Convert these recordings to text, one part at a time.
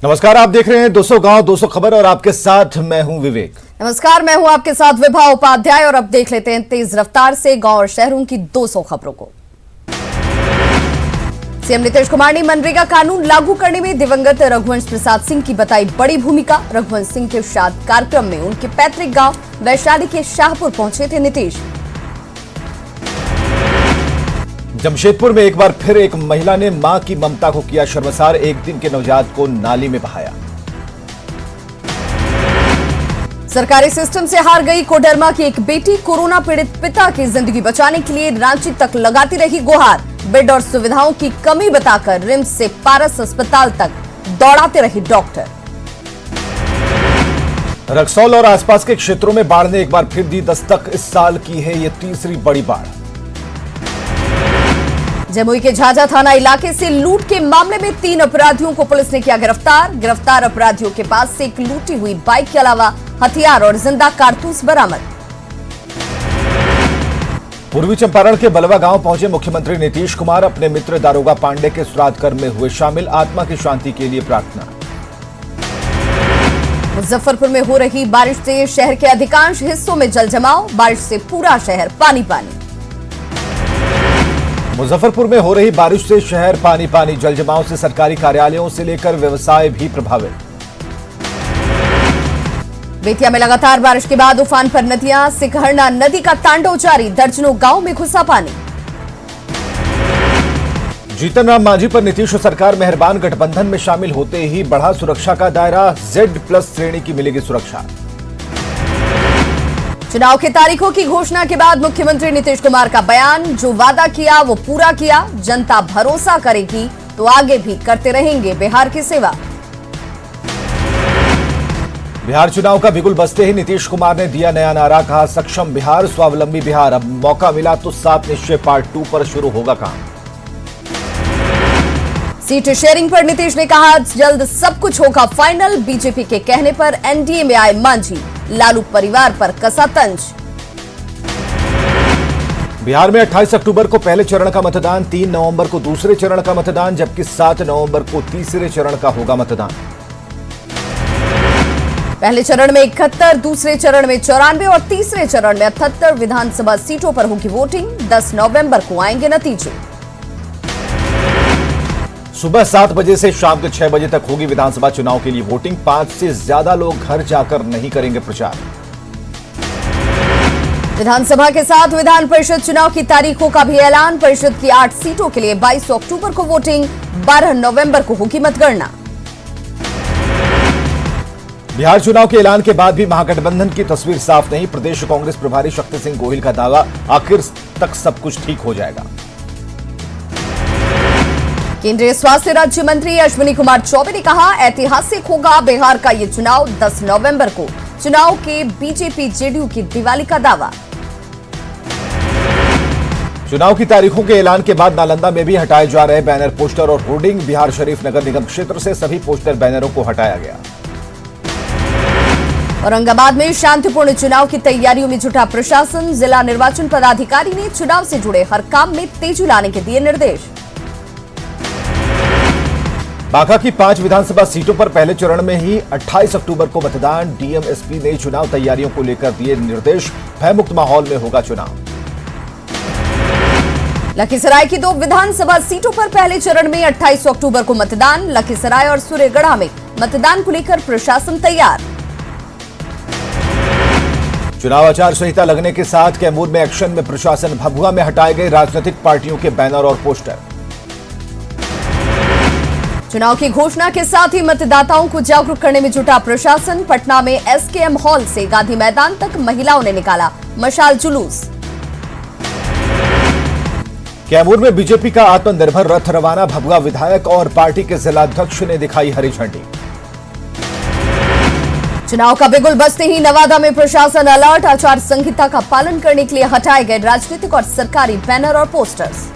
नमस्कार, आप देख रहे हैं 200 गांव 200 खबर और आपके साथ मैं हूं विवेक। नमस्कार, मैं हूं आपके साथ विभा उपाध्याय और अब देख लेते हैं तेज रफ्तार से गांव और शहरों की 200 खबरों को। सीएम नीतीश कुमार ने मनरेगा कानून लागू करने में दिवंगत रघुवंश प्रसाद सिंह की बताई बड़ी भूमिका। रघुवंश सिंह के श्राद्ध कार्यक्रम में उनके पैतृक गांव वैशाली के शाहपुर पहुंचे थे नीतीश। जमशेदपुर में एक बार फिर एक महिला ने मां की ममता को किया शर्मसार, एक दिन के नवजात को नाली में बहाया। सरकारी सिस्टम से हार गई कोडरमा की एक बेटी, कोरोना पीड़ित पिता की जिंदगी बचाने के लिए रांची तक लगाती रही गुहार। बेड और सुविधाओं की कमी बताकर रिम्स से पारस अस्पताल तक दौड़ाते रही डॉक्टर। रक्सौल और आसपास के क्षेत्रों में बाढ़ ने एक बार फिर दी दस्तक। इस साल की है ये तीसरी बड़ी बाढ़। जमुई के झाझा थाना इलाके से लूट के मामले में 3 अपराधियों को पुलिस ने किया गिरफ्तार। गिरफ्तार अपराधियों के पास से एक लूटी हुई बाइक के अलावा हथियार और जिंदा कारतूस बरामद। पूर्वी चंपारण के बलवा गांव पहुंचे मुख्यमंत्री नीतीश कुमार, अपने मित्र दारोगा पांडे के श्राद्ध कर्म में हुए शामिल, आत्मा की शांति के लिए प्रार्थना। मुजफ्फरपुर में हो रही बारिश से शहर के अधिकांश हिस्सों में जलजमाव, बारिश से पूरा शहर पानी पानी। मुजफ्फरपुर में हो रही बारिश से शहर पानी पानी, जलजमाव से सरकारी कार्यालयों से लेकर व्यवसाय भी प्रभावित। बेतिया में लगातार बारिश के बाद उफान पर नदियां, सिकहरना नदी का तांडव जारी, दर्जनों गांव में घुसा पानी। जीतन राम मांझी पर नीतीश सरकार मेहरबान, गठबंधन में शामिल होते ही बढ़ा सुरक्षा का दायरा, Z+ श्रेणी की मिलेगी सुरक्षा। चुनाव की तारीखों की घोषणा के बाद मुख्यमंत्री नीतीश कुमार का बयान, जो वादा किया वो पूरा किया, जनता भरोसा करेगी तो आगे भी करते रहेंगे बिहार की सेवा। बिहार चुनाव का बिगुल बजते ही नीतीश कुमार ने दिया नया नारा, कहा सक्षम बिहार स्वावलंबी बिहार, अब मौका मिला तो 7 निश्चय पार्ट 2 पर शुरू होगा काम। सीट शेयरिंग पर नीतीश ने कहा जल्द सब कुछ होगा फाइनल। बीजेपी के कहने पर एनडीए में आए मांझी, लालू परिवार पर कसा तंज। बिहार में 28 अक्टूबर को पहले चरण का मतदान, 3 नवंबर को दूसरे चरण का मतदान, जबकि 7 नवंबर को तीसरे चरण का होगा मतदान। पहले चरण में 71, दूसरे चरण में 94 और तीसरे चरण में 78 विधानसभा सीटों पर होगी वोटिंग। 10 नवंबर को आएंगे नतीजे। सुबह 7 बजे से शाम के 6 बजे तक होगी विधानसभा चुनाव के लिए वोटिंग। 5 से ज्यादा लोग घर जाकर नहीं करेंगे प्रचार। विधानसभा के साथ विधान परिषद चुनाव की तारीखों का भी ऐलान। परिषद की 8 सीटों के लिए 22 अक्टूबर को वोटिंग, 12 नवंबर को होगी मतगणना। बिहार चुनाव के ऐलान के बाद भी महागठबंधन की तस्वीर साफ नहीं। प्रदेश कांग्रेस प्रभारी शक्ति सिंह गोहिल का दावा, आखिर तक सब कुछ ठीक हो जाएगा। केंद्रीय स्वास्थ्य राज्य मंत्री अश्विनी कुमार चौबे ने कहा ऐतिहासिक होगा बिहार का ये चुनाव, 10 नवंबर को चुनाव के बीजेपी जेडीयू की दिवाली का दावा। चुनाव की तारीखों के ऐलान के बाद नालंदा में भी हटाए जा रहे बैनर, पोस्टर और होर्डिंग। बिहार शरीफ नगर निगम क्षेत्र से सभी पोस्टर बैनरों को हटाया गया। औरंगाबाद में शांतिपूर्ण चुनाव की तैयारियों में जुटा प्रशासन। जिला निर्वाचन पदाधिकारी ने चुनाव से जुड़े हर काम में तेजी लाने के दिए निर्देश। बांका की 5 विधानसभा सीटों पर पहले चरण में ही 28 अक्टूबर को मतदान। डीएम एसपी ने चुनाव तैयारियों को लेकर दिए निर्देश, भयमुक्त माहौल में होगा चुनाव। लखीसराय की 2 विधानसभा सीटों पर पहले चरण में 28 अक्टूबर को मतदान। लखीसराय और सूर्यगढ़ा में मतदान को लेकर प्रशासन तैयार। चुनाव आचार संहिता लगने के साथ कैमूर में एक्शन में प्रशासन। भभुआ में हटाए गए राजनीतिक पार्टियों के बैनर और पोस्टर। चुनाव की घोषणा के साथ ही मतदाताओं को जागरूक करने में जुटा प्रशासन। पटना में एसकेएम हॉल से गांधी मैदान तक महिलाओं ने निकाला मशाल जुलूस। कैमूर में बीजेपी का आत्मनिर्भर रथ रवाना। भभुआ विधायक और पार्टी के जिलाध्यक्ष ने दिखाई हरी झंडी। चुनाव का बिगुल बजते ही नवादा में प्रशासन अलर्ट। आचार संहिता का पालन करने के लिए हटाए गए राजनीतिक और सरकारी बैनर और पोस्टर्स।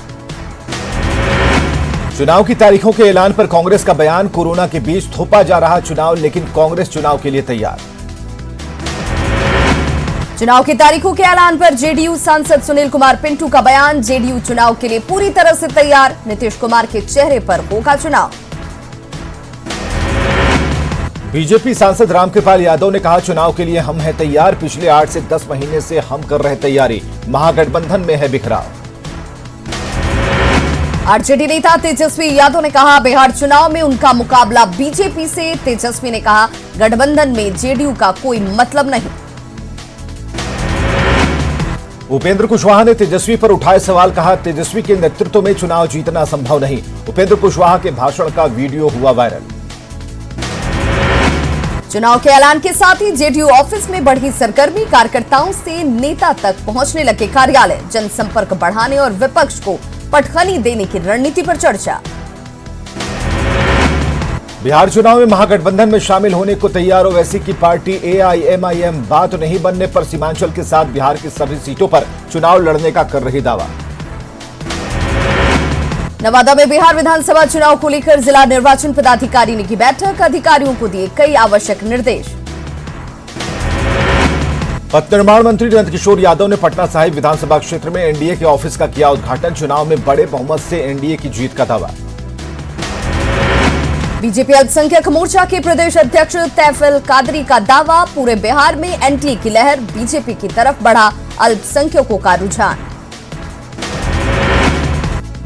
चुनाव की तारीखों के ऐलान पर कांग्रेस का बयान, कोरोना के बीच थोपा जा रहा चुनाव, लेकिन कांग्रेस चुनाव के लिए तैयार। चुनाव की तारीखों के ऐलान पर जेडीयू सांसद सुनील कुमार पिंटू का बयान, जेडीयू चुनाव के लिए पूरी तरह से तैयार। नीतीश कुमार के चेहरे पर होगा चुनाव। बीजेपी सांसद रामकृपाल यादव ने कहा, चुनाव के लिए हम हैं तैयार। पिछले 8 से 10 महीने से हम कर रहे तैयारी। महागठबंधन में है बिखराव। आरजेडी नेता तेजस्वी यादव ने कहा, बिहार चुनाव में उनका मुकाबला बीजेपी से। तेजस्वी ने कहा, गठबंधन में जेडीयू का कोई मतलब नहीं। उपेंद्र कुशवाहा ने तेजस्वी पर उठाए सवाल, कहा, तेजस्वी के नेतृत्व में चुनाव जीतना संभव नहीं। उपेंद्र कुशवाहा के भाषण का वीडियो हुआ वायरल। चुनाव के ऐलान के साथ ही जेडीयू ऑफिस में बढ़ी सरगर्मी। कार्यकर्ताओं से नेता तक पहुंचने लगे कार्यालय। जनसंपर्क बढ़ाने और विपक्ष को पटखनी देने की रणनीति पर चर्चा। बिहार चुनाव में महागठबंधन में शामिल होने को तैयार ओवैसी की पार्टी एआईएमआईएम। बात नहीं बनने पर सीमांचल के साथ बिहार की सभी सीटों पर चुनाव लड़ने का कर रही दावा। नवादा में बिहार विधानसभा चुनाव को लेकर जिला निर्वाचन पदाधिकारी ने की बैठक। अधिकारियों को दिए कई आवश्यक निर्देश। पथ निर्माण मंत्री नंदकिशोर यादव ने पटना साहिब विधानसभा क्षेत्र में एनडीए के ऑफिस का किया उद्घाटन। चुनाव में बड़े बहुमत से एनडीए की जीत का दावा। बीजेपी अल्पसंख्यक मोर्चा के प्रदेश अध्यक्ष तैफल कादरी का दावा, पूरे बिहार में एनडीए की लहर। बीजेपी की तरफ बढ़ा अल्पसंख्यकों का रुझान।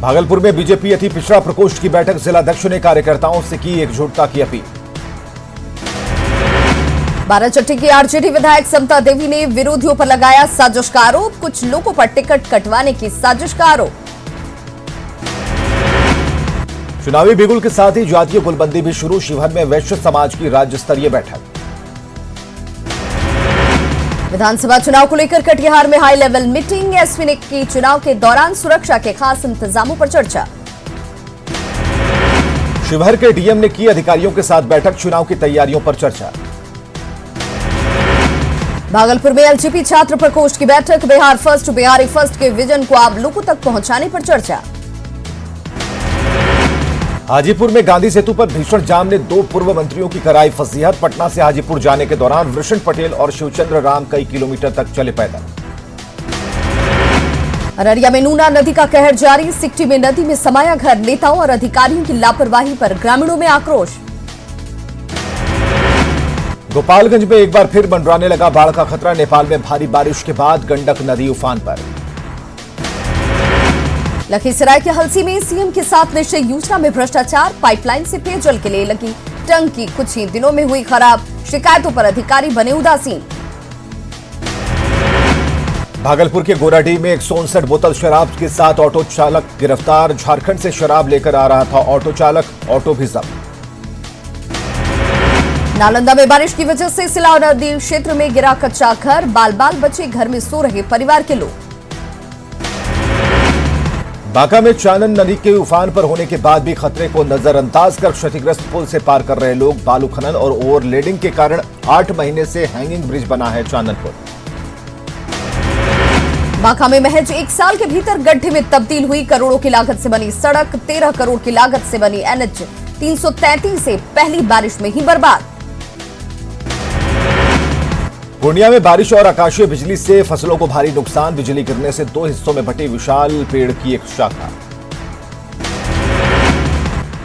भागलपुर में बीजेपी अति पिछड़ा प्रकोष्ठ की बैठक। जिलाध्यक्ष ने कार्यकर्ताओं से की एकजुटता की अपील। बाराचट्टी की आरजेडी विधायक समता देवी ने विरोधियों पर लगाया साजिश का आरोप। कुछ लोगों पर टिकट कटवाने की साजिश का आरोप। चुनावी बिगुल के साथ ही जातीय गुलबंदी भी शुरू। शिवहर में वैश्य समाज की राज्य स्तरीय बैठक। विधानसभा चुनाव को लेकर कटिहार में हाई लेवल मीटिंग। एसपी ने की चुनाव के दौरान सुरक्षा के खास इंतजामों पर चर्चा। शिवहर के डीएम ने की अधिकारियों के साथ बैठक। चुनाव की तैयारियों पर चर्चा। भागलपुर में एलजेपी छात्र प्रकोष्ठ की बैठक। बिहार फर्स्ट, बिहारी फर्स्ट के विजन को आम लोगों तक पहुंचाने पर चर्चा। हाजीपुर में गांधी सेतु पर भीषण जाम ने 2 पूर्व मंत्रियों की कराई फजीहत। पटना से हाजीपुर जाने के दौरान वृषण पटेल और शिवचंद्र राम कई किलोमीटर तक चले पैदल। अररिया में नूना नदी का कहर जारी। सिकटी में नदी में समाया घर। नेताओं और अधिकारियों की लापरवाही पर ग्रामीणों में आक्रोश। गोपालगंज में एक बार फिर मंडराने लगा बाढ़ का खतरा। नेपाल में भारी बारिश के बाद गंडक नदी उफान पर। लखीसराय के हलसी में सीएम के साथ निश्चय योजना में भ्रष्टाचार। पाइपलाइन से पेयजल के लिए लगी टंकी कुछ ही दिनों में हुई खराब। शिकायतों पर अधिकारी बने उदासीन। भागलपुर के गोराडीह में 159 बोतल शराब के साथ ऑटो चालक गिरफ्तार। झारखंड से शराब लेकर आ रहा था ऑटो चालक। ऑटो भी जब्त। नालंदा में बारिश की वजह से सिलाव नदी क्षेत्र में गिरा कच्चा घर। बाल बाल बचे घर में सो रहे परिवार के लोग। बांका में चानन नदी के उफान पर होने के बाद भी खतरे को नजरअंदाज कर क्षतिग्रस्त पुल से पार कर रहे लोग। बालू खनन और ओवरलेडिंग के कारण 8 महीने से हैंगिंग ब्रिज बना है चानन पुल। बांका में महज 1 साल के भीतर गड्ढे में तब्दील हुई करोड़ों की लागत से बनी सड़क। 13 करोड़ की लागत से बनी एनएच 333 से पहली बारिश में ही बर्बाद। पूर्णिया में बारिश और आकाशीय बिजली से फसलों को भारी नुकसान। बिजली गिरने से 2 हिस्सों में बटी विशाल पेड़ की एक शाखा।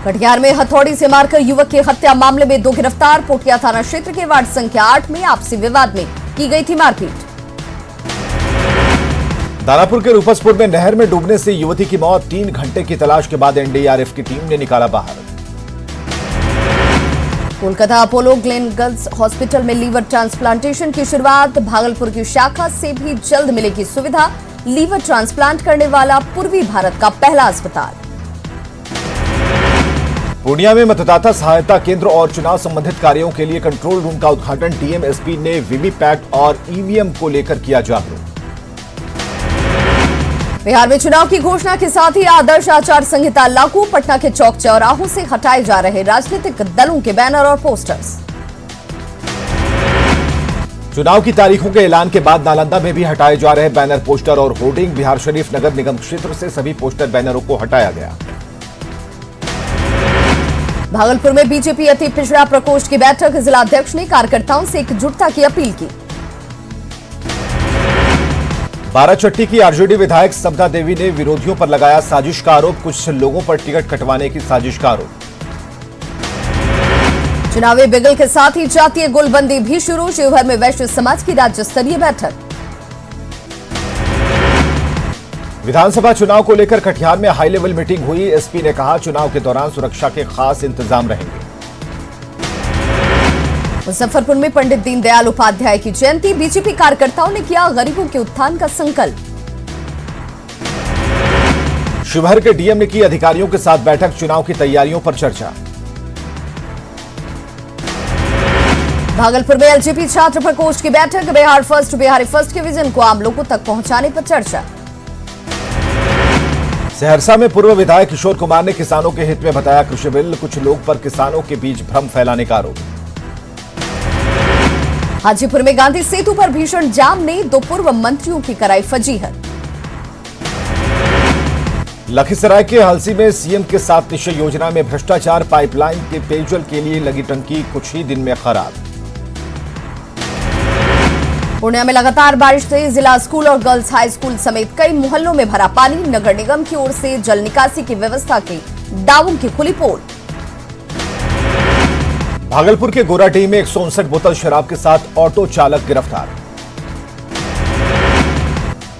कटिहार में हथौड़ी से मारकर युवक की हत्या मामले में 2 गिरफ्तार। पोटिया थाना क्षेत्र के वार्ड संख्या 8 में आपसी विवाद में की गई थी मारपीट। दानापुर के रूपसपुर में नहर में डूबने से युवती की मौत। 3 घंटे की तलाश के बाद एनडीआरएफ की टीम ने निकाला बाहर। Kolkata Apollo Glenn girls hospital में लीवर ट्रांसप्लांटेशन की शुरुआत। भागलपुर की शाखा से भी जल्द मिलेगी सुविधा। लीवर ट्रांसप्लांट करने वाला पूर्वी भारत का पहला अस्पताल। पूर्णिया में मतदाता सहायता केंद्र और चुनाव संबंधित कार्यों के लिए कंट्रोल रूम का उद्घाटन। डीएम एसपी ने वीवीपैट और ईवीएम को लेकर किया जागरूक। बिहार में चुनाव की घोषणा के साथ ही आदर्श आचार संहिता लागू। पटना के चौक चौराहों से हटाए जा रहे राजनीतिक दलों के बैनर और पोस्टर्स। चुनाव की तारीखों के ऐलान के बाद नालंदा में भी हटाए जा रहे बैनर, पोस्टर और होर्डिंग। बिहार शरीफ नगर निगम क्षेत्र से सभी पोस्टर बैनरों को हटाया गया। भागलपुर में बीजेपी अति पिछड़ा प्रकोष्ठ की बैठक। जिलाध्यक्ष ने कार्यकर्ताओं से एकजुटता की अपील की। बाराचट्टी की आरजेडी विधायक समता देवी ने विरोधियों पर लगाया साजिश का आरोप। कुछ लोगों पर टिकट कटवाने की साजिश का आरोप। चुनावी बिगल के साथ ही जातीय गुलबंदी भी शुरू। शिवहर में वैश्य समाज की राज्य स्तरीय बैठक। विधानसभा चुनाव को लेकर कटिहार में हाई लेवल मीटिंग हुई। एसपी ने कहा चुनाव के दौरान सुरक्षा के खास इंतजाम रहेंगे। मुजफ्फरपुर में पंडित दीनदयाल उपाध्याय की जयंती। बीजेपी कार्यकर्ताओं ने किया गरीबों के उत्थान का संकल्प। शिवहर के डीएम ने की अधिकारियों के साथ बैठक। चुनाव की तैयारियों पर चर्चा। भागलपुर में एलजेपी छात्र प्रकोष्ठ की बैठक। बिहार फर्स्ट बिहारी फर्स्ट के विजन को आम लोगों तक पहुंचाने पर चर्चा। सहरसा में पूर्व विधायक किशोर कुमार ने किसानों के हित में बताया कृषि बिल। कुछ लोग पर किसानों के बीच भ्रम फैलाने का आरोप। हाजीपुर में गांधी सेतु पर भीषण जाम ने 2 पूर्व मंत्रियों की कराई फजीहत। लखीसराय के हलसी में सीएम के साथ निश्चय योजना में भ्रष्टाचार। पाइपलाइन के पेयजल के लिए लगी टंकी कुछ ही दिन में खराब। पूर्णिया में लगातार बारिश से जिला स्कूल और गर्ल्स हाई स्कूल समेत कई मोहल्लों में भरा पानी। नगर निगम की ओर से जल निकासी की व्यवस्था की दावों की खुली पोल। भागलपुर के गोराडीह में 159 बोतल शराब के साथ ऑटो चालक गिरफ्तार।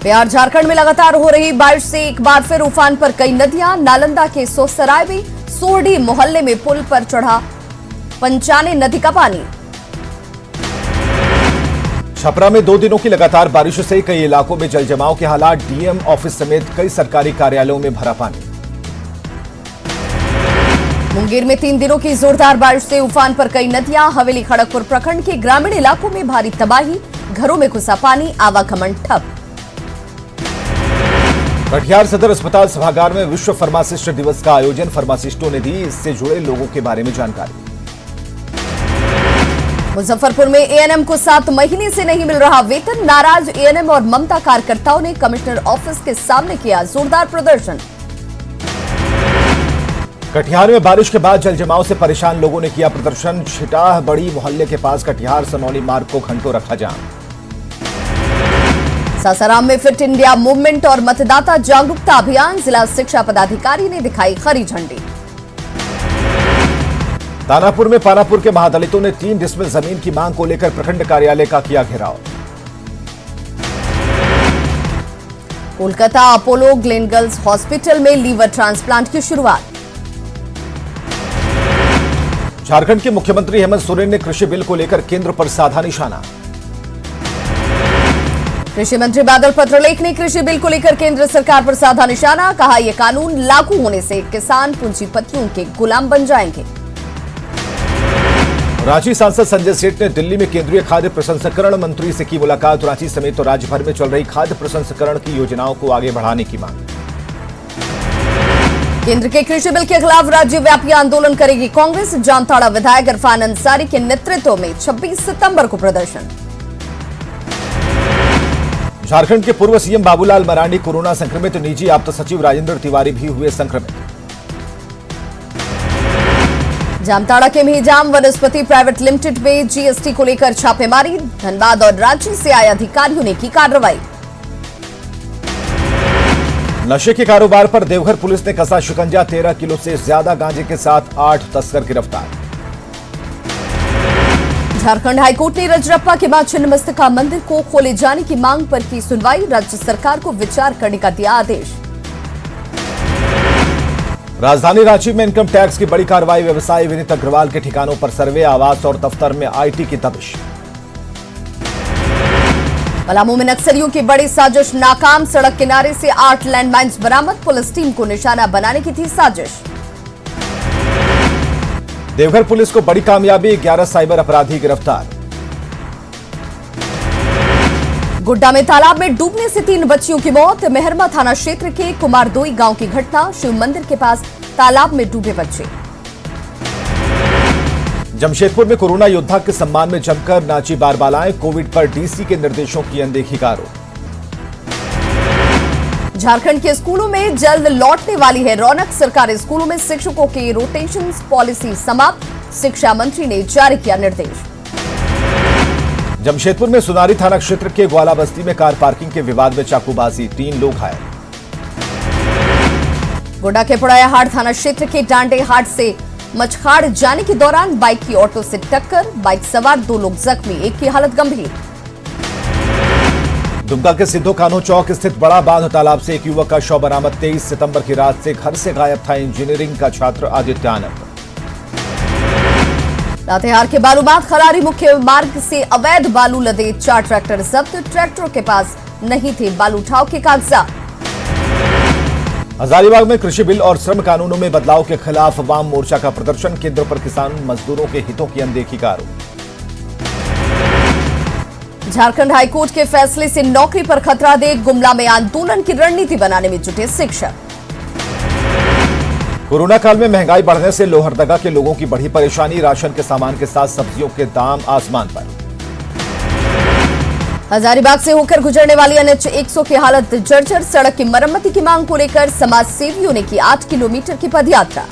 बिहार झारखंड में लगातार हो रही बारिश से एक बार फिर उफान पर कई नदियां। नालंदा के सोसराय में सोरडी मोहल्ले में पुल पर चढ़ा पंचाने नदी का पानी। छपरा में 2 दिनों की लगातार बारिश से कई इलाकों में जल जमाव के हालात। डीएम ऑफिस समेत कई सरकारी कार्यालयों में भरा पानी। मुंगेर में 3 दिनों की जोरदार बारिश से उफान पर कई नदियां। हवेली खड़गपुर प्रखंड के ग्रामीण इलाकों में भारी तबाही। घरों में घुसा पानी। आवागमन ठप। कटिहार सदर अस्पताल सभागार में विश्व फार्मासिस्ट दिवस का आयोजन। फार्मासिस्टों ने दी इससे जुड़े लोगों के बारे में जानकारी। मुजफ्फरपुर में एएनएम को 7 महीने से नहीं मिल रहा वेतन। नाराज एएनएम और ममता कार्यकर्ताओं ने कमिश्नर ऑफिस के सामने किया जोरदार प्रदर्शन। कटिहार में बारिश के बाद जल जमाव से परेशान लोगों ने किया प्रदर्शन। छिटाह बड़ी मोहल्ले के पास कटिहार सनौली मार्ग को घंटों रखा जाम। सासाराम में फिट इंडिया मूवमेंट और मतदाता जागरूकता अभियान। जिला शिक्षा पदाधिकारी ने दिखाई हरी झंडी। दानापुर में पानापुर के महादलितों ने 3 डिसमिल जमीन की मांग को लेकर प्रखंड कार्यालय का किया घेराव। Kolkata Apollo Glenn girls hospital में लीवर ट्रांसप्लांट की शुरुआत। झारखंड के मुख्यमंत्री हेमंत सोरेन ने कृषि बिल को लेकर केंद्र पर साधा निशाना। कृषि मंत्री बादल पत्रलेख ने कृषि बिल को लेकर केंद्र सरकार पर साधा निशाना। कहा यह कानून लागू होने से किसान पूंजीपतियों के गुलाम बन जाएंगे। रांची सांसद संजय सेठ ने दिल्ली में केंद्रीय खाद्य प्रसंस्करण मंत्री से की मुलाकात। रांची समेत तो राज्य भर में चल रही खाद्य प्रसंस्करण की योजनाओं को आगे बढ़ाने की मांग। केंद्र के कृषि बिल के खिलाफ राज्यव्यापी आंदोलन करेगी कांग्रेस। जामताड़ा विधायक इरफान अंसारी के नेतृत्व में 26 सितंबर को प्रदर्शन। झारखंड के पूर्व सीएम बाबूलाल मरांडी कोरोना संक्रमित। निजी आप्त सचिव राजेंद्र तिवारी भी हुए संक्रमित। जामताड़ा के मेहजाम वनस्पति प्राइवेट लिमिटेड में जीएसटी को लेकर छापेमारी। धनबाद और रांची से आए अधिकारियों ने की कार्रवाई। नशे के कारोबार पर देवघर पुलिस ने कसा शिकंजा। 13 किलो से ज्यादा गांजे के साथ 8 तस्कर गिरफ्तार। झारखंड हाईकोर्ट ने रजरप्पा के बाद छिन्नमस्तिका मंदिर को खोले जाने की मांग पर की सुनवाई। राज्य सरकार को विचार करने का दिया आदेश। राजधानी रांची में इनकम टैक्स की बड़ी कार्रवाई। व्यवसायी विनीत अग्रवाल के ठिकानों पर सर्वे। आवास और दफ्तर में आईटी की दबिश। पलामू में नक्सलियों की बड़ी साजिश नाकाम। सड़क किनारे से 8 लैंडमाइंस बरामद। पुलिस टीम को निशाना बनाने की थी साजिश। देवघर पुलिस को बड़ी कामयाबी। 11 साइबर अपराधी गिरफ्तार। गुड्डा में तालाब में डूबने से 3 बच्चियों की मौत। मेहरमा थाना क्षेत्र के कुमारदोई गांव की घटना। शिव मंदिर के पास तालाब में डूबे बच्चे। जमशेदपुर में कोरोना योद्धा के सम्मान में जमकर नाची बारबालाएं। कोविड पर डीसी के निर्देशों की अनदेखी का आरोप। झारखंड के स्कूलों में जल्द लौटने वाली है रौनक। सरकारी स्कूलों में शिक्षकों की रोटेशन पॉलिसी समाप्त। शिक्षा मंत्री ने जारी किया निर्देश। जमशेदपुर में सुनारी थाना क्षेत्र के ग्वाला बस्ती में कार पार्किंग के विवाद में चाकूबाजी। 3 लोग घायल। गोड्डा के पुड़ायाहाट थाना क्षेत्र के डांडे हाट से मचखाड़ जाने के दौरान बाइक की ऑटो से टक्कर, बाइक सवार 2 लोग जख्मी, एक की हालत गंभीर। दुमका के सिद्धो कान्हो चौक स्थित बड़ा बांध तालाब से एक युवक का शव बरामद। 23 सितंबर की रात से घर से गायब था इंजीनियरिंग का छात्र आदित्य आनंद। लातेहार के बालूमाथ खलारी मुख्य मार्ग से अवैध बालू लदे 4 ट्रैक्टर जब्त, ट्रैक्टरों के पास नहीं थे बालू उठाव के कागजात। हजारीबाग में कृषि बिल और श्रम कानूनों में बदलाव के खिलाफ वाम मोर्चा का प्रदर्शन, केंद्र पर किसान मजदूरों के हितों की अनदेखी का आरोप। झारखंड हाईकोर्ट के फैसले से नौकरी पर खतरा दे गुमला में आंदोलन की रणनीति बनाने में जुटे शिक्षक। कोरोना काल में महंगाई बढ़ने से लोहरदगा के लोगों की बढ़ी परेशानी, राशन के सामान के साथ सब्जियों के दाम आसमान पर। हजारीबाग से होकर गुजरने वाली NH 100 की हालत जर्जर, सड़क की मरम्मती की मांग को लेकर समाज सेवियों ने की 8 किलोमीटर की पदयात्रा।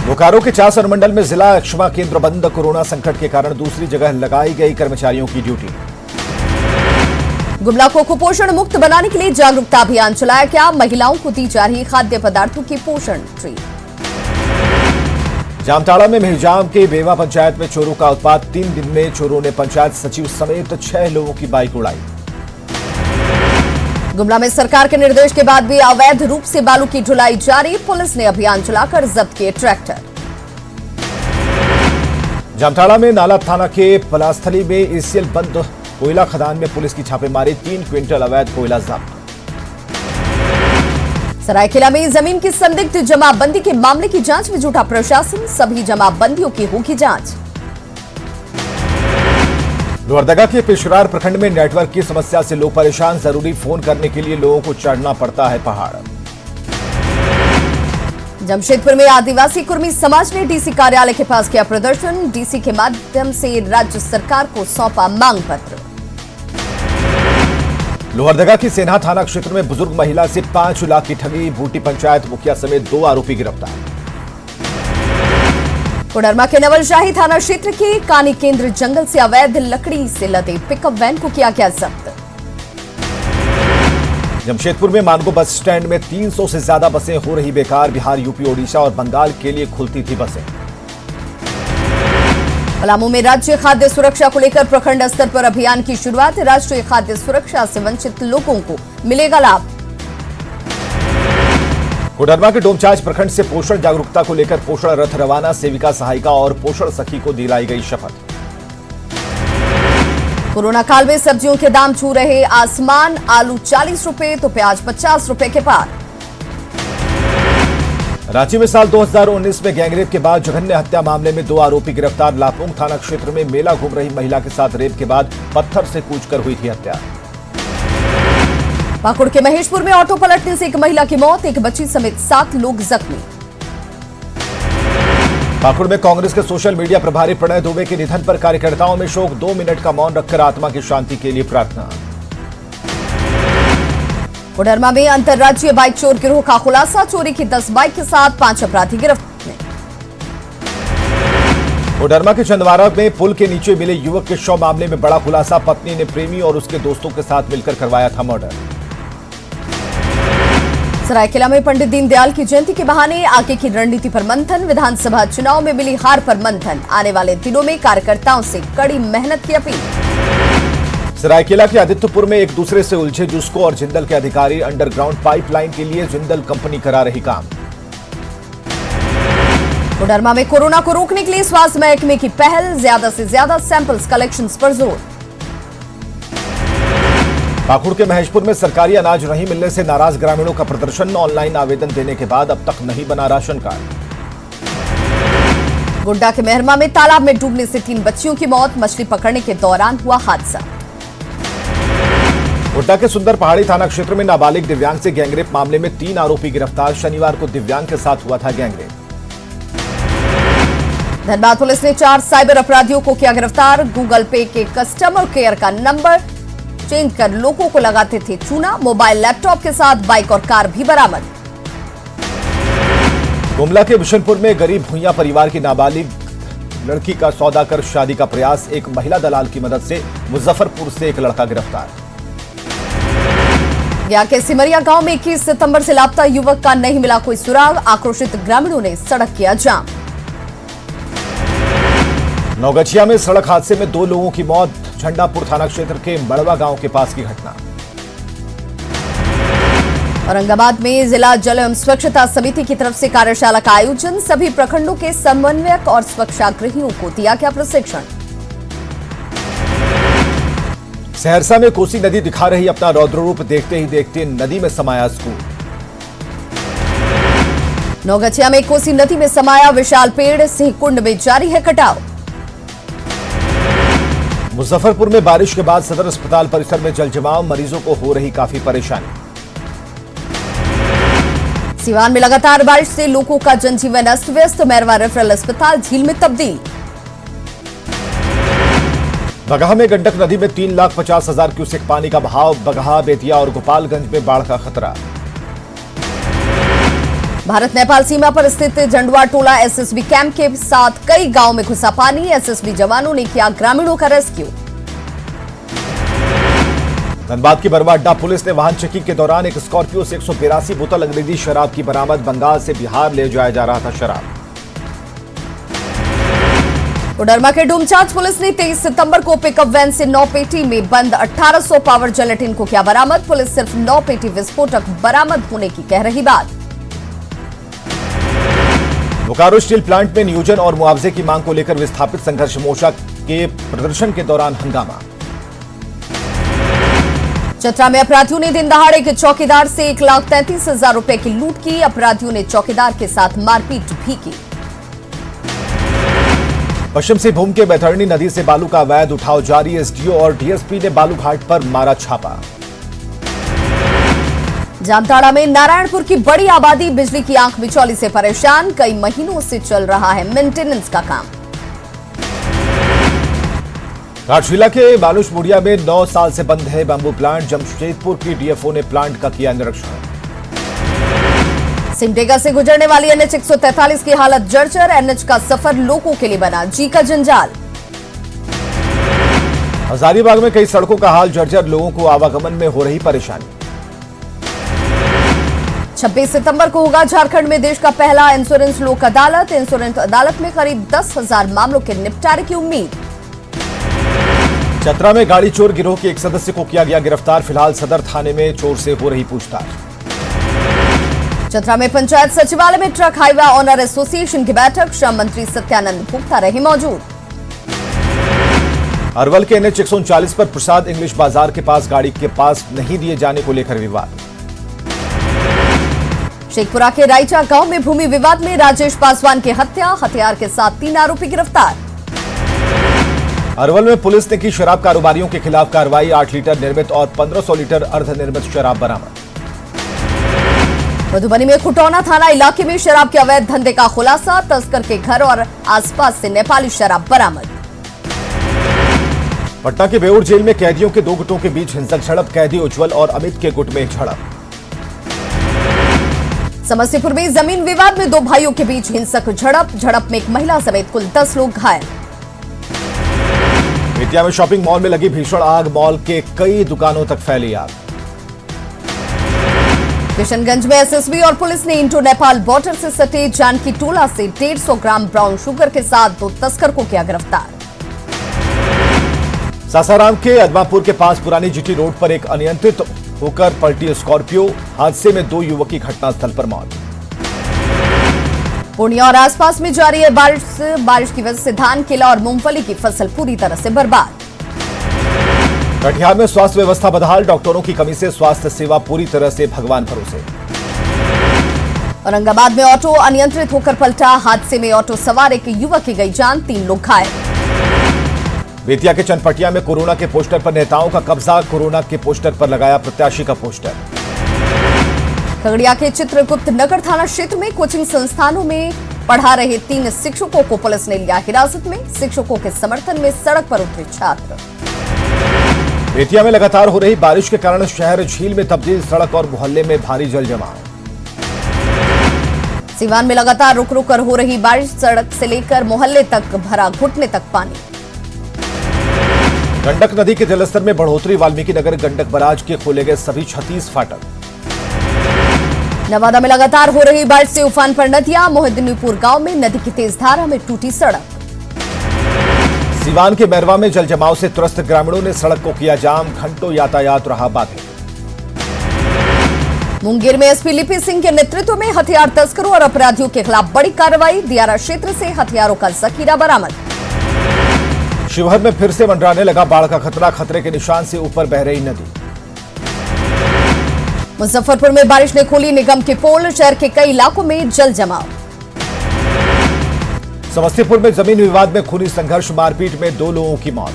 बोकारो के चास अनुमंडल में जिला क्षमा केंद्र बंद, कोरोना संकट के कारण दूसरी जगह लगाई गई कर्मचारियों की ड्यूटी। गुमला को कुपोषण मुक्त बनाने के लिए जागरूकता अभियान चलाया गया, महिलाओं को दी जा रही खाद्य पदार्थों की पोषण ट्री। जामताड़ा में मेहजाम के बेवा पंचायत में चोरों का उत्पात, 3 दिन में चोरों ने पंचायत सचिव समेत 6 लोगों की बाइक उड़ाई। गुमला में सरकार के निर्देश के बाद भी अवैध रूप से बालू की ढुलाई जारी, पुलिस ने अभियान चलाकर जब्त किए ट्रैक्टर। जामताड़ा में नाला थाना के पलास्थली में एसीएल बंद कोयला खदान में पुलिस की छापेमारी, 3 क्विंटल अवैध कोयला जब्त। सरायकेला में जमीन की संदिग्ध जमाबंदी के मामले की जांच में जुटा प्रशासन, सभी जमाबंदियों की होगी जांच। लोहरदगा के पेशरार प्रखंड में नेटवर्क की समस्या से लोग परेशान, जरूरी फोन करने के लिए लोगों को चढ़ना पड़ता है पहाड़। जमशेदपुर में आदिवासी कुर्मी समाज ने डीसी कार्यालय के पास किया प्रदर्शन, डीसी के माध्यम से राज्य सरकार को सौंपा मांग पत्र। लोहरदगा की सेन्हा थाना क्षेत्र में बुजुर्ग महिला से 5 लाख की ठगी, बूटी पंचायत मुखिया समेत 2 आरोपी गिरफ्तार। कोडरमा के नवलशाही थाना क्षेत्र के कानी केंद्र जंगल से अवैध लकड़ी से लदे पिकअप वैन को किया गया जब्त। जमशेदपुर में मानगो बस स्टैंड में 300 से ज्यादा बसें हो रही बेकार, बिहार, यूपी, ओडिशा और बंगाल के लिए खुलती थी बसें। पलामू में राज्य खाद्य सुरक्षा को लेकर प्रखंड स्तर पर अभियान की शुरुआत, राष्ट्रीय खाद्य सुरक्षा से वंचित लोगों को मिलेगा लाभ। कोडरमा के डोमचांच प्रखंड से पोषण जागरूकता को लेकर पोषण रथ रवाना, सेविका सहायिका और पोषण सखी को दिलाई गई शपथ। कोरोना काल में सब्जियों के दाम छू रहे आसमान, आलू 40 रुपए तो प्याज 50 रुपए के पार। रांची में साल 2019 में गैंगरेप के बाद जघन्य हत्या मामले में 2 आरोपी गिरफ्तार, लापुंग थाना क्षेत्र में मेला घूम रही महिला के साथ रेप के बाद पत्थर से कूचकर हुई थी हत्या। पाकुड़ के महेशपुर में ऑटो पलटने से एक महिला की मौत, एक बच्ची समेत 7 लोग जख्मी। पाकुड़ में कांग्रेस के सोशल मीडिया प्रभारी प्रणय दुबे के निधन पर कार्यकर्ताओं में शोक, 2 मिनट का मौन रखकर आत्मा की शांति के लिए प्रार्थना। कोडरमा में अंतर्राज्यीय बाइक चोर गिरोह का खुलासा, चोरी की 10 बाइक के साथ 5 अपराधी गिरफ्तार। कोडरमा के चंदवारा में पुल के नीचे मिले युवक के शव मामले में बड़ा खुलासा, पत्नी ने प्रेमी और उसके दोस्तों के साथ मिलकर करवाया था मर्डर। सरायकेला में पंडित दीनदयाल की जयंती के बहाने आगे की रणनीति पर मंथन, विधानसभा चुनाव में मिली हार पर मंथन, आने वाले दिनों में कार्यकर्ताओं से कड़ी मेहनत की अपील। सरायकेला के आदित्यपुर में एक दूसरे से उलझे जुस्को और जिंदल के अधिकारी, अंडरग्राउंड पाइपलाइन के लिए जिंदल कंपनी करा रही काम। कोडरमा में कोरोना को रोकने के लिए स्वास्थ्य महकमे की पहल, ज्यादा से ज्यादा सैंपल्स कलेक्शन पर जोर। पाकुड़ के महेशपुर में सरकारी अनाज नहीं मिलने से नाराज ग्रामीणों का प्रदर्शन, ऑनलाइन आवेदन देने के बाद अब तक नहीं बना राशन कार्ड। गोड्डा के मेहरमा में तालाब में डूबने से 3 बच्चियों की मौत, मछली पकड़ने के दौरान हुआ हादसा। गोड्डा के सुंदर पहाड़ी थाना क्षेत्र में नाबालिग दिव्यांग से गैंगरेप मामले में 3 आरोपी गिरफ्तार, शनिवार को दिव्यांग के साथ हुआ था गैंगरेप। धनबाद पुलिस ने 4 साइबर अपराधियों को किया गिरफ्तार, गूगल पे के कस्टमर केयर का नंबर चेंज कर लोगों को लगाते थे चूना, मोबाइल लैपटॉप के साथ बाइक और कार भी बरामद। गुमला के बिशनपुर में गरीब भुइयां परिवार की नाबालिग लड़की का सौदा कर शादी का प्रयास, एक महिला दलाल की मदद से मुजफ्फरपुर से एक लड़का गिरफ्तार। गया के सिमरिया गांव में 21 सितंबर से लापता युवक का नहीं मिला कोई सुराग, आक्रोशित ग्रामीणों ने सड़क किया जाम। नौगछिया में सड़क हादसे में 2 लोगों की मौत, झंडापुर थाना क्षेत्र के मड़वा गांव के पास की घटना। औरंगाबाद में जिला जल एवं स्वच्छता समिति की तरफ से कार्यशाला का आयोजन, सभी प्रखंडों के समन्वयक और स्वच्छाग्रहियों को दिया गया प्रशिक्षण। सहरसा में कोसी नदी दिखा रही अपना रौद्र रूप, देखते ही देखते नदी में समाया स्कूल। नौगछिया में कोसी नदी में समाया विशाल पेड़, सिंहकुंड में जारी है कटाव। मुजफ्फरपुर में बारिश के बाद सदर अस्पताल परिसर में जलजमाव, मरीजों को हो रही काफी परेशानी। सिवान में लगातार बारिश से लोगों का जनजीवन अस्त व्यस्त, मैरवा रेफरल अस्पताल झील में तब्दील। बगहा में गंडक नदी में 3,50,000 क्यूसेक पानी का बहाव, बगहा, बेतिया और गोपालगंज में बाढ़ का खतरा। भारत नेपाल सीमा पर स्थित जंडवा टोला एसएसबी कैंप के साथ कई गांव में घुसा पानी, एसएसबी जवानों ने किया ग्रामीणों का रेस्क्यू। धनबाद की बरवा अड्डा पुलिस ने वाहन चेकिंग के दौरान एक स्कॉर्पियो से 182 बोतल अंग्रेजी शराब की बरामद, बंगाल से बिहार ले जाया जा रहा था शराब। कोडरमा के डूमचांच पुलिस ने 23 सितंबर को पिकअप वैन से 9 पेटी में बंद 1800 पावर जेलेटिन को किया बरामद, पुलिस सिर्फ 9 पेटी विस्फोटक बरामद होने की कह रही बात। बोकारो स्टील प्लांट में नियोजन और मुआवजे की मांग को लेकर विस्थापित संघर्ष मोर्चा के प्रदर्शन के दौरान हंगामा। चतरा में अपराधियों ने दिन दहाड़े के चौकीदार से 1,33,000 रुपए की लूट की, अपराधियों ने चौकीदार के साथ मारपीट भी की। पश्चिम सिंहभूम के बैतरणी नदी से बालू का अवैध उठाव जारी, एसडीओ और डीएसपी ने बालू घाट पर मारा छापा। जामताड़ा में नारायणपुर की बड़ी आबादी बिजली की आंख बिचौली से परेशान, कई महीनों से चल रहा है मेंटेनेंस का काम। घाटशिला के बालूश मुड़िया में 9 साल से बंद है बैम्बू प्लांट, जमशेदपुर की डीएफओ ने प्लांट का किया निरीक्षण। सिमडेगा से गुजरने वाली एनएच 143 की हालत जर्जर, एनएच का सफर लोगों के लिए बना जी का जंजाल। हजारीबाग में कई सड़कों का हाल जर्जर, लोगों को आवागमन में हो रही परेशानी। 26 सितंबर को होगा झारखंड में देश का पहला इंश्योरेंस लोक अदालत, इंश्योरेंस अदालत में करीब 10,000 मामलों के निपटारे की उम्मीद। चतरा में गाड़ी चोर गिरोह के एक सदस्य को किया गया गिरफ्तार, फिलहाल सदर थाने में चोर से हो रही पूछताछ। चतरा में पंचायत सचिवालय में ट्रक हाईवे ऑनर एसोसिएशन की बैठक, श्रम मंत्री सत्यानंद भोक्ता रहे मौजूद। अरवल के एनएच 139 पर प्रसाद इंग्लिश बाजार के पास गाड़ी के पास नहीं दिए जाने को लेकर विवाद। शेखपुरा के रायचा गांव में भूमि विवाद में राजेश पासवान की हत्या, हथियार के साथ 3 आरोपी गिरफ्तार। अरवल में पुलिस ने की शराब कारोबारियों के खिलाफ कार्रवाई, 8 लीटर निर्मित और 1500 लीटर अर्धनिर्मित शराब बरामद। मधुबनी में खुटौना थाना इलाके में शराब के अवैध धंधे का खुलासा, तस्कर के घर और आसपास से नेपाली शराब बरामद। पटना के बेउर जेल में कैदियों के 2 गुटों के बीच हिंसक झड़प, कैदी उज्जवल और अमित के गुट में झड़प। समस्तीपुर में जमीन विवाद में 2 भाइयों के बीच हिंसक झड़प में एक महिला समेत कुल 10 लोग घायल। बेतिया में शॉपिंग मॉल में लगी भीषण आग, मॉल के कई दुकानों तक फैली आग। किशनगंज में एसएसबी और पुलिस ने इंडो नेपाल बॉर्डर से सटे जानकी टोला से 150 ग्राम ब्राउन शुगर के साथ 2 तस्कर को किया गिरफ्तार। सासाराम के अदमापुर के पास पुरानी जीटी रोड पर एक अनियंत्रित होकर पलटी स्कॉर्पियो, हादसे में 2 युवक की घटनास्थल पर मौत। पूर्णिया और आसपास में जारी है बारिश की वजह से धान, केला और मूंगफली की फसल पूरी तरह से बर्बाद। कटिहार में स्वास्थ्य व्यवस्था बदहाल, डॉक्टरों की कमी से स्वास्थ्य सेवा पूरी तरह से भगवान भरोसे। औरंगाबाद में ऑटो अनियंत्रित होकर पलटा, हादसे में ऑटो सवार एक युवक की गई जान, 3 लोग घायल। बेतिया के चनपटिया में कोरोना के पोस्टर पर नेताओं का कब्जा, कोरोना के पोस्टर पर लगाया प्रत्याशी का पोस्टर। खगड़िया के चित्रगुप्त नगर थाना क्षेत्र में कोचिंग संस्थानों में पढ़ा रहे 3 शिक्षकों को पुलिस ने लिया हिरासत में, शिक्षकों के समर्थन में सड़क पर उतरे छात्र। बेतिया में लगातार हो रही बारिश के कारण शहर झील में तब्दील, सड़क और मोहल्ले में भारी जल जमाव। सीवान में लगातार रुक रुक कर हो रही बारिश, सड़क से लेकर मोहल्ले तक भरा घुटने तक पानी। गंडक नदी के जलस्तर में बढ़ोतरी, वाल्मीकि नगर गंडक बराज के खोले गए सभी 36 फाटक। नवादा में लगातार हो रही बारिश से उफान पर नदियां, मोहिद्दीनपुर गांव में नदी की तेज धारा में टूटी सड़क। सीवान के मैरवा में जलजमाव से त्रस्त ग्रामीणों ने सड़क को किया जाम, घंटों यातायात रहा बाधित। मुंगेर में एसपी लिपि सिंह के नेतृत्व में हथियार तस्करों और अपराधियों के खिलाफ बड़ी कार्रवाई, दियारा क्षेत्र से हथियारों का जखीरा बरामद। शिवहर में फिर से मंडराने लगा बाढ़ का खतरा, खतरे के निशान से ऊपर बह रही नदी। मुजफ्फरपुर में बारिश ने खोली निगम के पोल, शहर के कई इलाकों में जल जमाव। समस्तीपुर में जमीन विवाद में खूनी संघर्ष, मारपीट में 2 लोगों की मौत।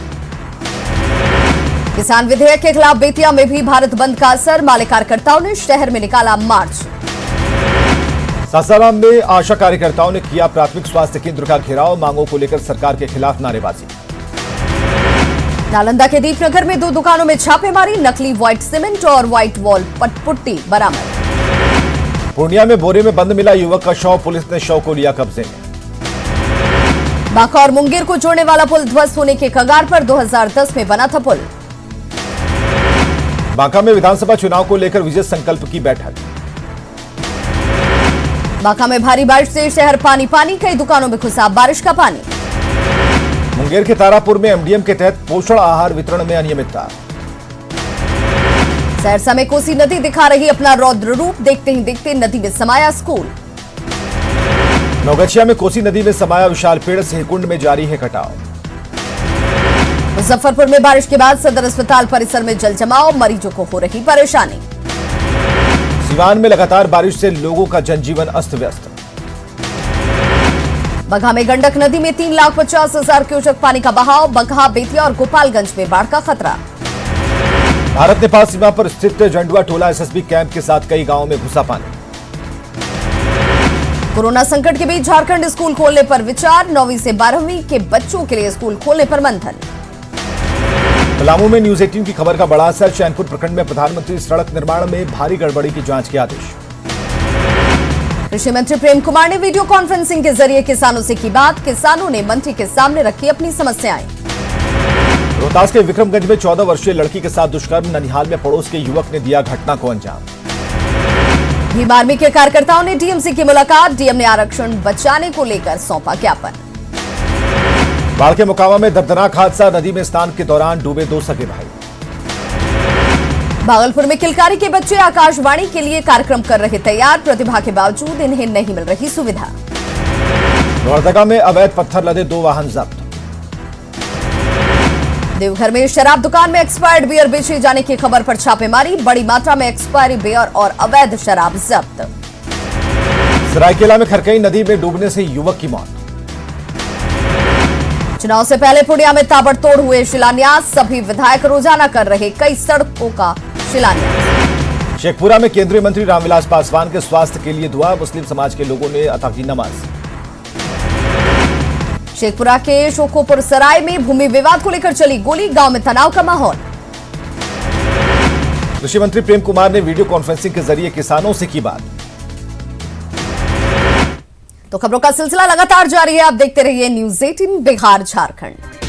किसान विधेयक के खिलाफ बेतिया में भी भारत बंद का असर, माले कार्यकर्ताओं ने शहर में निकाला मार्च। सासाराम में आशा कार्यकर्ताओं ने किया प्राथमिक स्वास्थ्य केंद्र का घेराव, मांगों को लेकर सरकार के खिलाफ नारेबाजी। नालंदा के दीपनगर में 2 दुकानों में छापेमारी, नकली व्हाइट सीमेंट और व्हाइट वॉल पटपुट्टी बरामद। पूर्णिया में बोरे में बंद मिला युवक का शव, पुलिस ने शव को लिया कब्जे में। बांका और मुंगेर को जोड़ने वाला पुल ध्वस्त होने के कगार पर, 2010 में बना था पुल। बांका में विधानसभा चुनाव को लेकर विजय संकल्प की बैठक। बांका में भारी बारिश से शहर पानी पानी, कई दुकानों में घुसा बारिश का पानी। मुंगेर के तारापुर में एमडीएम के तहत पोषण आहार वितरण में अनियमितता। सहरसा में कोसी नदी दिखा रही अपना रौद्र रूप, देखते ही देखते नदी में समाया स्कूल। नौगछिया में कोसी नदी में समाया विशाल पेड़, सिहकुंड में जारी है कटाव। मुजफ्फरपुर में बारिश के बाद सदर अस्पताल परिसर में जल जमाव, मरीजों को हो रही परेशानी। सीवान में लगातार बारिश से लोगों का जनजीवन अस्त व्यस्त। बगहा में गंडक नदी में 3,50,000 क्यूसेक पानी का बहाव, बगहा, बेतिया और गोपालगंज में बाढ़ का खतरा। भारत नेपाल सीमा पर स्थित जंडुआ टोला एसएसबी कैंप के साथ कई गांवों में घुसा पानी। कोरोना संकट के बीच झारखंड स्कूल खोलने पर विचार, 9वीं से 12वीं के बच्चों के लिए स्कूल खोलने पर मंथन। पलामू में न्यूज 18 की खबर का बड़ा असर, चैनपुर प्रखंड में प्रधानमंत्री सड़क निर्माण में भारी गड़बड़ी की जांच के आदेश। कृषि मंत्री प्रेम कुमार ने वीडियो कॉन्फ्रेंसिंग के जरिए किसानों से की बात, किसानों ने मंत्री के सामने रखी अपनी समस्याएं। रोहतास के विक्रमगंज में 14 वर्षीय लड़की के साथ दुष्कर्म, ननिहाल में पड़ोस के युवक ने दिया घटना को अंजाम। भीम आर्मी के कार्यकर्ताओं ने डीएमसी की मुलाकात, डीएम ने आरक्षण बचाने को लेकर सौंपा ज्ञापन। बाढ़ के मोकामा में दर्दनाक हादसा, नदी में स्नान के दौरान डूबे 2 सगे भाई। भागलपुर में किलकारी के बच्चे आकाशवाणी के लिए कार्यक्रम कर रहे तैयार, प्रतिभा के बावजूद इन्हें नहीं मिल रही सुविधा। लोहरदगा में अवैध पत्थर लदे 2 वाहन जब्त। देवघर में शराब दुकान में एक्सपायर्ड बियर बेचे जाने की खबर पर छापेमारी, बड़ी मात्रा में एक्सपायरी बियर और अवैध शराब जब्त। सरायकेला में खरकई नदी में डूबने से युवक की मौत। चुनाव से पहले पूर्णिया में ताबड़तोड़ हुए शिलान्यास, सभी विधायक रोजाना कर रहे कई सड़कों का शिलान्यास। शेखपुरा में केंद्रीय मंत्री रामविलास पासवान के स्वास्थ्य के लिए दुआ, मुस्लिम समाज के लोगों ने अता की नमाज। शेखपुरा के शोकोपुर सराय में भूमि विवाद को लेकर चली गोली, गांव में तनाव का माहौल। कृषि मंत्री प्रेम कुमार ने वीडियो कॉन्फ्रेंसिंग के जरिए किसानों से की बात। तो खबरों का सिलसिला लगातार जारी है, आप देखते रहिए न्यूज 18 बिहार झारखंड।